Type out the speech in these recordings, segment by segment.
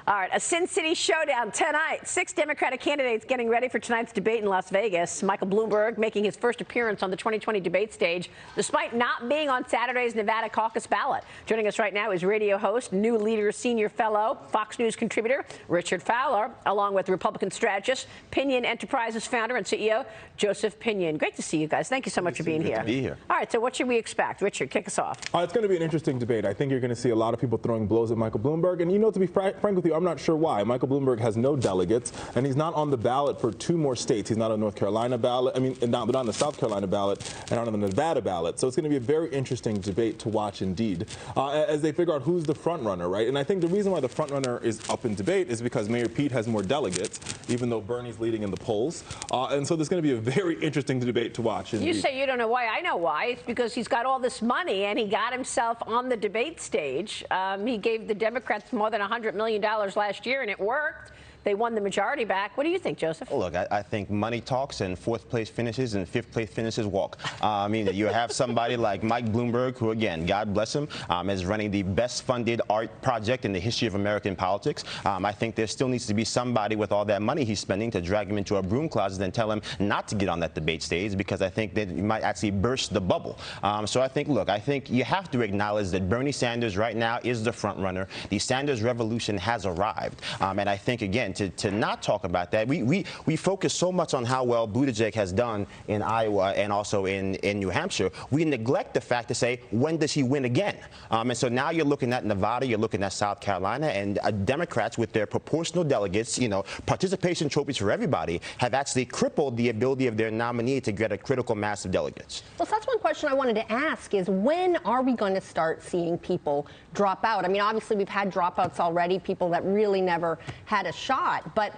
All right, a Sin City showdown tonight. 6 Democratic candidates getting ready for tonight's debate in Las Vegas. Michael Bloomberg making his first appearance on the 2020 debate stage, despite not being on Saturday's Nevada caucus ballot. Joining us right now is radio host, New Leader Senior Fellow, Fox News contributor Richard Fowler, along with Republican strategist, Pinion Enterprises founder and CEO Joseph Pinion. Great to see you guys. Thank you so much for being here. Good to be here. All right, so what should we expect? Richard, kick us off. It's going to be an interesting debate. I think you're going to see a lot of people throwing blows at Michael Bloomberg. And, to be frank with you, I'm not sure why. Michael Bloomberg has no delegates, and he's not on the ballot for 2 more states. He's not on the North Carolina ballot. Not on the South Carolina ballot and not on the Nevada ballot. So it's going to be a very interesting debate to watch indeed, as they figure out who's the front runner, right? And I think the reason why the front runner is up in debate is because Mayor Pete has more delegates, even though Bernie's leading in the polls. And so there's going to be a very interesting debate to watch. Indeed. You say you don't know why. I know why. It's because he's got all this money and he got himself on the debate stage. He gave the Democrats more than $100 million last year, and it worked. They won the majority back. What do you think, Joseph? Well, look, I think money talks and 4th place finishes and 5th place finishes walk. You have somebody like Mike Bloomberg, who, again, God bless him, is running the best funded art project in the history of American politics. I think there still needs to be somebody with all that money he's spending to drag him into a broom closet and tell him not to get on that debate stage, because I think that you might actually burst the bubble. So I think you have to acknowledge that Bernie Sanders right now is the front runner. The Sanders revolution has arrived. And I think, again, to not talk about that, we focus so much on how well Buttigieg has done in Iowa and also in New Hampshire. We neglect the fact to say, when does he win again? And so now you're looking at Nevada, you're looking at South Carolina, and Democrats with their proportional delegates, participation trophies for everybody, have actually crippled the ability of their nominee to get a critical mass of delegates. Well, so that's one question I wanted to ask is, when are we going to start seeing people drop out? Obviously we've had dropouts already, people that really never had a shot. But,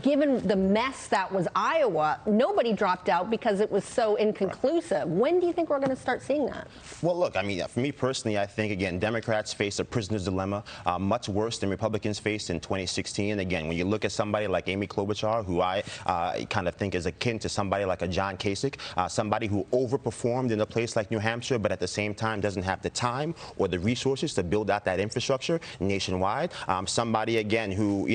given the mess that was Iowa, nobody dropped out because it was so inconclusive. When do you think we're going to start seeing that? Well, look, for me personally, I think, again, Democrats face a prisoner's dilemma much worse than Republicans faced in 2016. Again, when you look at somebody like Amy Klobuchar, who I kind of think is akin to somebody like a John Kasich, somebody who overperformed in a place like New Hampshire, but at the same time doesn't have the time or the resources to build out that infrastructure nationwide. Somebody, again, who,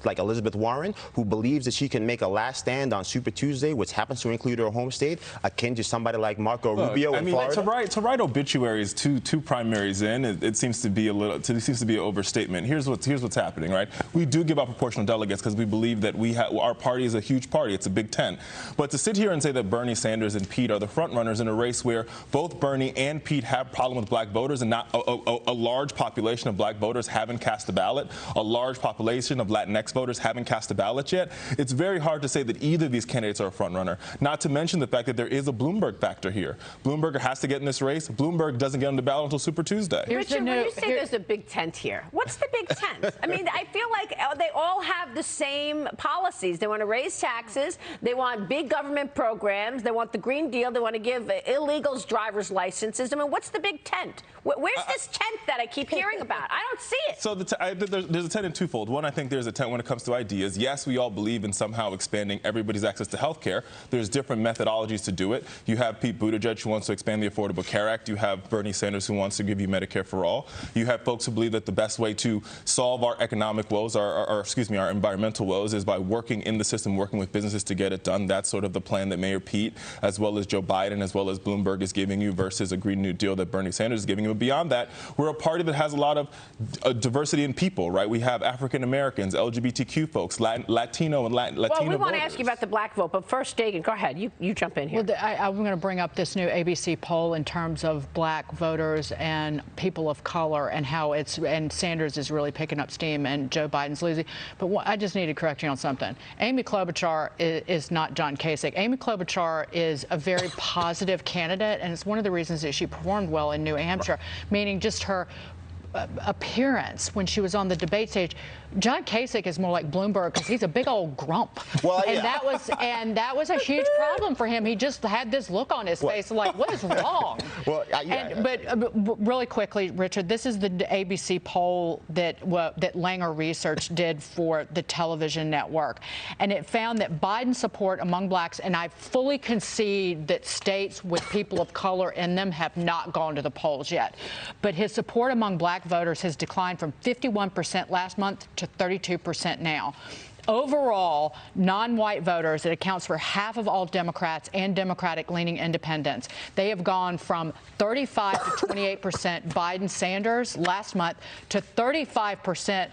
like Elizabeth Warren, who believes that she can make a last stand on Super Tuesday, which happens to include her home state, akin to somebody like Marco Rubio in Florida. To write obituaries two primaries in, it seems to be an overstatement. Here's what's happening, right? We do give out proportional delegates because we believe that our party is a huge party. It's a Big Ten. But to sit here and say that Bernie Sanders and Pete are the front runners in a race where both Bernie and Pete have problem with black voters, and not a large population of black voters haven't cast a ballot, a large population of Latinx voters haven't cast a ballot yet, it's very hard to say that either of these candidates are a front runner. Not to mention the fact that there is a Bloomberg factor here. Bloomberg has to get in this race. Bloomberg doesn't get on the ballot until Super Tuesday. Richard, when you say there's a big tent here, what's the big tent? I feel like they all have the same policies. They want to raise taxes. They want big government programs. They want the Green Deal. They want to give illegals driver's licenses. What's the big tent? Where's this tent that I keep hearing about? I don't see it. So there's a tent in twofold. One, I think there's a tent when it comes to ideas. Yes, we all believe in somehow expanding everybody's access to health care. There's different methodologies to do it. You have Pete Buttigieg, who wants to expand the Affordable Care Act. You have Bernie Sanders, who wants to give you Medicare for all. You have folks who believe that the best way to solve our economic woes, our environmental woes, is by working in the system, working with businesses to get it done. That's sort of the plan that Mayor Pete, as well as Joe Biden, as well as Bloomberg is giving you, versus a Green New Deal that Bernie Sanders is giving you. But beyond that, we're a party that has a lot of diversity in people, right? We have African Americans, LGBTQ folks, Latino and Latino Well, we want voters. to ask you about the black vote, but first, Dagan, go ahead. You jump in here. Well, I'm going to bring up this new ABC poll in terms of black voters and people of color, and how and Sanders is really picking up steam and Joe Biden's losing. But I just need to correct you on something. Amy Klobuchar is not John Kasich. Amy Klobuchar is a very positive candidate, and it's one of the reasons that she performed well in New Hampshire, meaning just her appearance when she was on the debate stage. John Kasich is more like Bloomberg because he's a big old grump. Well, and yeah. that was a huge problem for him. He just had this look on his face like, what is wrong? But really quickly, Richard, this is the ABC poll that Langer Research did for the television network, and it found that Biden's support among blacks, and I fully concede that states with people of color in them have not gone to the polls yet, but his support among black voters has declined from 51% last month to 32% now. Overall, non-white voters, it accounts for half of all Democrats and Democratic-leaning independents. They have gone from 35 to 28% Biden-Sanders last month to 35%,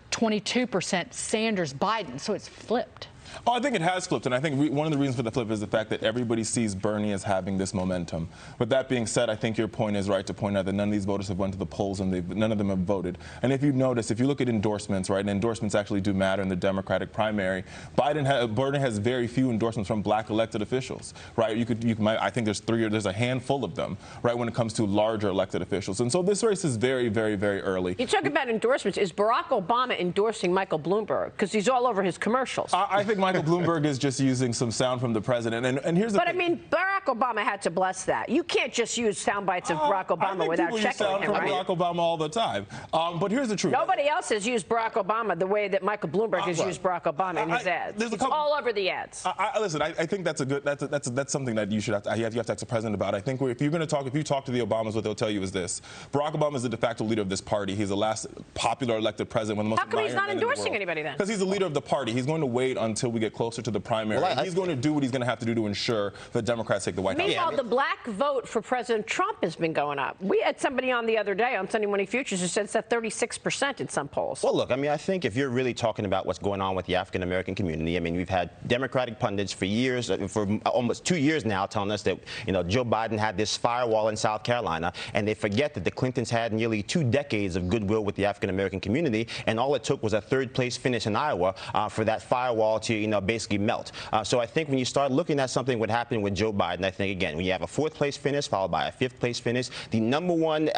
22% Sanders-Biden. So it's flipped. Oh, I think it has flipped, and I think one of the reasons for the flip is the fact that everybody sees Bernie as having this momentum. But that being said, I think your point is right to point out that none of these voters have went to the polls and none of them have voted. And if you notice, if you look at endorsements, right, and endorsements actually do matter in the Democratic primary, Bernie has very few endorsements from black elected officials, right? I think there's a handful of them, right, when it comes to larger elected officials. And so this race is very, very, very early. You talk about endorsements. Is Barack Obama endorsing Michael Bloomberg? Because he's all over his commercials. I think Michael Bloomberg is just using some sound from the president. And here's the thing. But I mean, Barack Obama had to bless that. You can't just use sound bites of Barack Obama without checking him, right? Barack Obama all the time. But here's the truth. Nobody else has used Barack Obama the way that Michael Bloomberg has used Barack Obama in his ads. It's all over the ads. Listen, I think that's something that you have to ask the president about. I think if you talk to the Obamas, what they'll tell you is this: Barack Obama is the de facto leader of this party. He's the last popular elected president, one of the most. How come he's not endorsing anybody then? Because he's the leader of the party. He's going to wait until we get closer to the primary. Well, he's going to do what he's going to have to do to ensure that Democrats take the White House. Meanwhile, the black vote for President Trump has been going up. We had somebody on the other day on Sunday Morning Futures who said it's at 36% in some polls. Well, look, I mean, I think if you're really talking about what's going on with the African-American community, I mean, we've had Democratic pundits for years, for almost 2 years now, telling us that, Joe Biden had this firewall in South Carolina, and they forget that the Clintons had nearly 2 decades of goodwill with the African-American community, and all it took was a third-place finish in Iowa for that firewall to, basically melt. So I think when you start looking at something what happened with Joe Biden, I think, again, when you have a 4th-place finish followed by a 5th-place finish, the number one,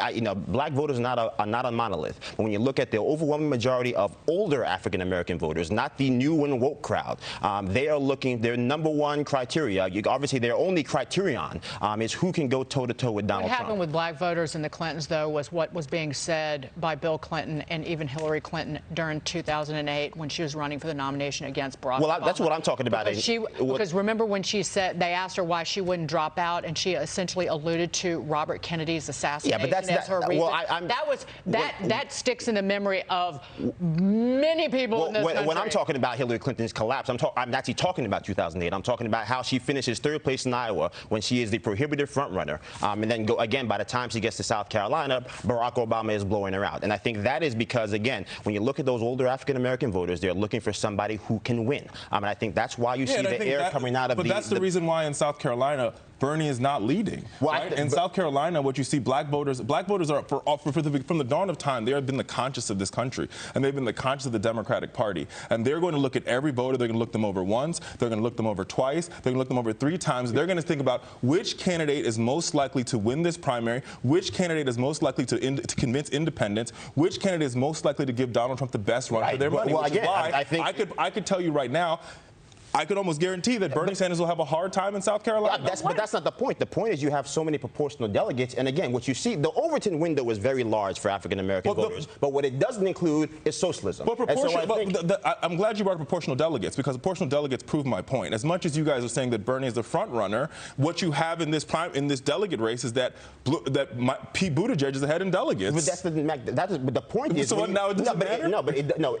black voters are not a monolith. But when you look at the overwhelming majority of older African-American voters, not the new and woke crowd, they are looking, their number one criteria, obviously their only criterion is who can go toe-to-toe with Donald Trump. What happened with black voters in the Clintons, though, was what was being said by Bill Clinton and even Hillary Clinton during 2008 when she was running for the nomination against Barack Obama. Well, that's what I'm talking about. Because remember when she said, they asked her why she wouldn't drop out, and she essentially alluded to Robert Kennedy's assassination as her reason. Well, that sticks in the memory of many people in this country. When I'm talking about Hillary Clinton's collapse, I'm actually talking about 2008. I'm talking about how she finishes 3rd place in Iowa when she is the prohibitive front runner. And then again, by the time she gets to South Carolina, Barack Obama is blowing her out. And I think that is because, again, when you look at those older African-American voters, they're looking for somebody who can win. And I think that's why you see the air coming out of But that's the reason why in South Carolina, Bernie is not leading. Well, right? In South Carolina, what you see, black voters are from the dawn of time, they have been the conscience of this country, and they've been the conscience of the Democratic Party. And they're going to look at every voter. They're going to look them over once. They're going to look them over twice. They're going to look them over 3 times. They're going to think about which candidate is most likely to win this primary, which candidate is most likely to convince independents, which candidate is most likely to give Donald Trump the best run for their money. Well, again, I think I could tell you right now, I could almost guarantee that Bernie Sanders will have a hard time in South Carolina. But that's not the point. The point is you have so many proportional delegates. And again, what you see, the Overton window is very large for African-American voters. But what it doesn't include is socialism. I'm glad you brought up proportional delegates, because proportional delegates prove my point. As much as you guys are saying that Bernie is the front runner, what you have in this delegate race is that Pete Buttigieg is ahead in delegates. But the point is... So now it doesn't matter?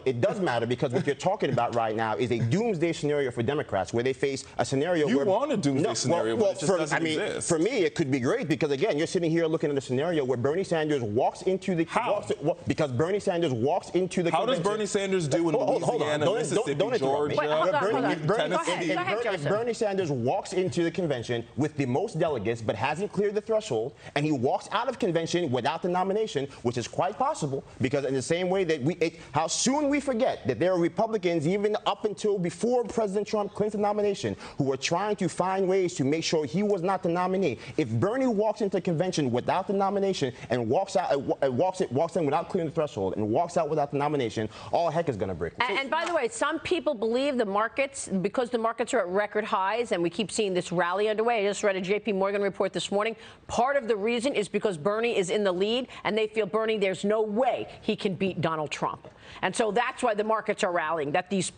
It does matter, because what you're talking about right now is a doomsday scenario for Democrats, where they face a scenario where... You want a doomsday scenario, but it just doesn't exist. For me, it could be great, because, again, you're sitting here looking at a scenario where Bernie Sanders walks into the... How? Because Bernie Sanders walks into the convention. Does Bernie Sanders do in Louisiana, Mississippi, Georgia, Tennessee? If Bernie Sanders walks into the convention with the most delegates but hasn't cleared the threshold, and he walks out of convention without the nomination, which is quite possible, because in the same way that how soon we forget that there are Republicans, even up until before President Trump Clinton nomination, who were trying to find ways to make sure he was not the nominee. If Bernie walks into convention without the nomination and walks in without clearing the threshold and walks out without the nomination, all heck is going to break. And by the way, some people believe the markets, because the markets are at record highs and we keep seeing this rally underway. I just read a J.P. Morgan report this morning. Part of the reason is because Bernie is in the lead, and they feel Bernie, there's no way he can beat Donald Trump. And so that's why the markets are rallying, that these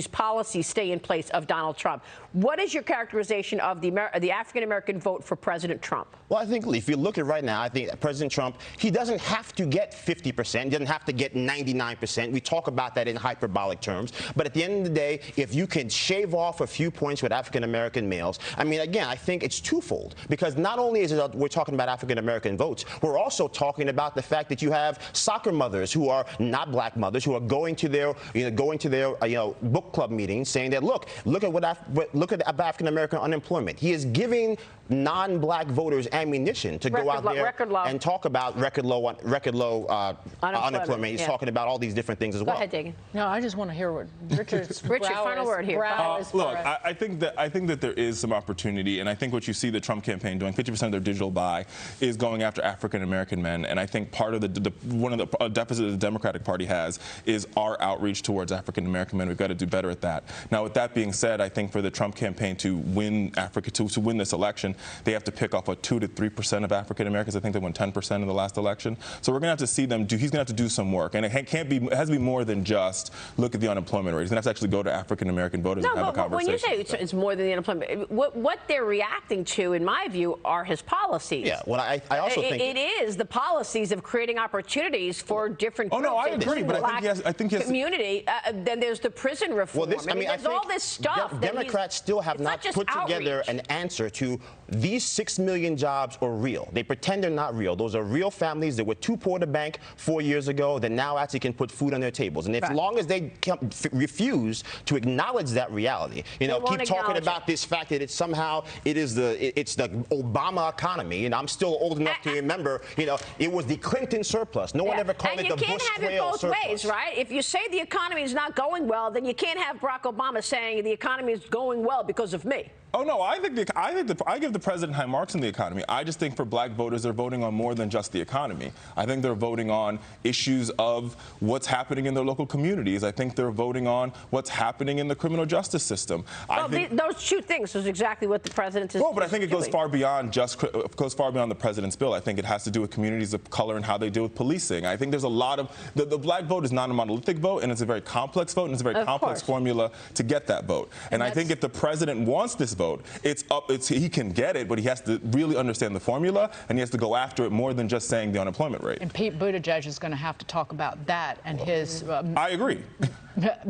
policies stay in place of Donald Trump. What is your characterization of the African-American vote for President Trump? Well, I think if you look at right now, I think President Trump, he doesn't have to get 50%, he doesn't have to get 99%. We talk about that in hyperbolic terms. But at the end of the day, if you can shave off a few points with African-American males, I mean, again, I think it's twofold. Because not only is it we're talking about African-American votes, we're also talking about the fact that you have soccer mothers who are not black mothers who are going to their, book club meetings saying that, look at African-American unemployment. He is giving non-black voters ammunition to go out there and talk about record low unemployment. He's talking about all these different things as well. Go ahead, Dagan. No, I just want to hear what Richard, final word here. Look, I think that there is some opportunity, and I think what you see the Trump campaign doing, 50% of their digital buy is going after African-American men, and I think part of one of the deficits the Democratic Party has is our outreach towards African-American men. We've got to do better at that. Now, with that being said, I think for the Trump campaign to win to win this election, they have to pick off 2 to 3% of African-Americans. I think they won 10% in the last election. So we're going to have to see them do. He's going to have to do some work, and it has to be more than just look at the unemployment rate. He's going to have to actually go to African-American voters and have a conversation. When you say it's more than the unemployment, what they're reacting to, in my view, are his policies. Yeah, well, I also think it is the policies of creating opportunities for different groups. Oh no, I agree, but I think he has community. Then there's the prison reform. Well, there's all this stuff. Democrats still have not put together an answer to these 6 million jobs are real. They pretend they're not real. Those are real families that were too poor to bank 4 years ago that now actually can put food on their tables. And as long as they refuse to acknowledge that reality, keep talking about this fact that it's the Obama economy. And I'm still old enough to remember, it was the Clinton surplus. No one ever called it the Bush-Quayle surplus. And you can't have it both ways, right? If you say the economy is not going well, then you can't have Barack Obama saying the economy is going well because of me. Oh no, I give the president high marks in the economy. I just think for black voters, they're voting on more than just the economy. I think they're voting on issues of what's happening in their local communities. I think they're voting on what's happening in the criminal justice system. Well, those two things is exactly what the president is. Well, but I think it goes far beyond the president's bill. I think it has to do with communities of color and how they deal with policing. I think there's a lot of the black vote is not a monolithic vote, and it's a very complex vote, and it's a very complex formula to get that vote. And I think if the president wants this vote, he can get it, but he has to really understand the formula, and he has to go after it more than just saying the unemployment rate. And Pete Buttigieg is going to have to talk about that and his. I agree.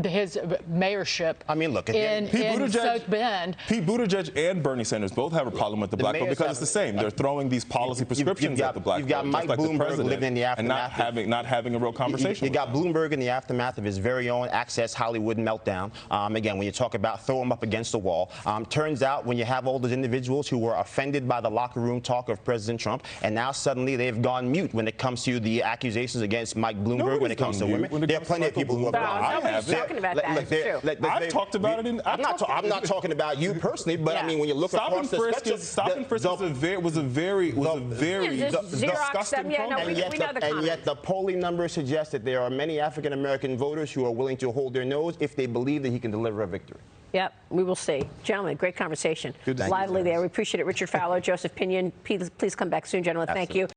His mayorship. I mean, look, in South Bend. Pete Buttigieg and Bernie Sanders both have a problem with the black vote because it's the same. They're throwing these policy prescriptions at the black vote. You've got Mike Bloomberg living in the aftermath and not having a real conversation. You got Bloomberg in the aftermath of his very own Access Hollywood meltdown. Again, when you talk about throw him up against the wall, turns out when you have all those individuals who were offended by the locker room talk of President Trump, and now suddenly they've gone mute when it comes to the accusations against Mike Bloomberg, when it comes to women. There are plenty of people who have gone. Talking about that. I've talked about it. I'm not talking about you personally, but I mean, when you look across the spectrum, Stop and Frisk was a very disgusting program. And yet the polling numbers suggest that there are many African American voters who are willing to hold their nose if they believe that he can deliver a victory. Yep, we will see. Gentlemen, great conversation. Good, lively there. We appreciate it. Richard Fowler, Joseph Pinion, please come back soon, gentlemen. Absolutely. Thank you.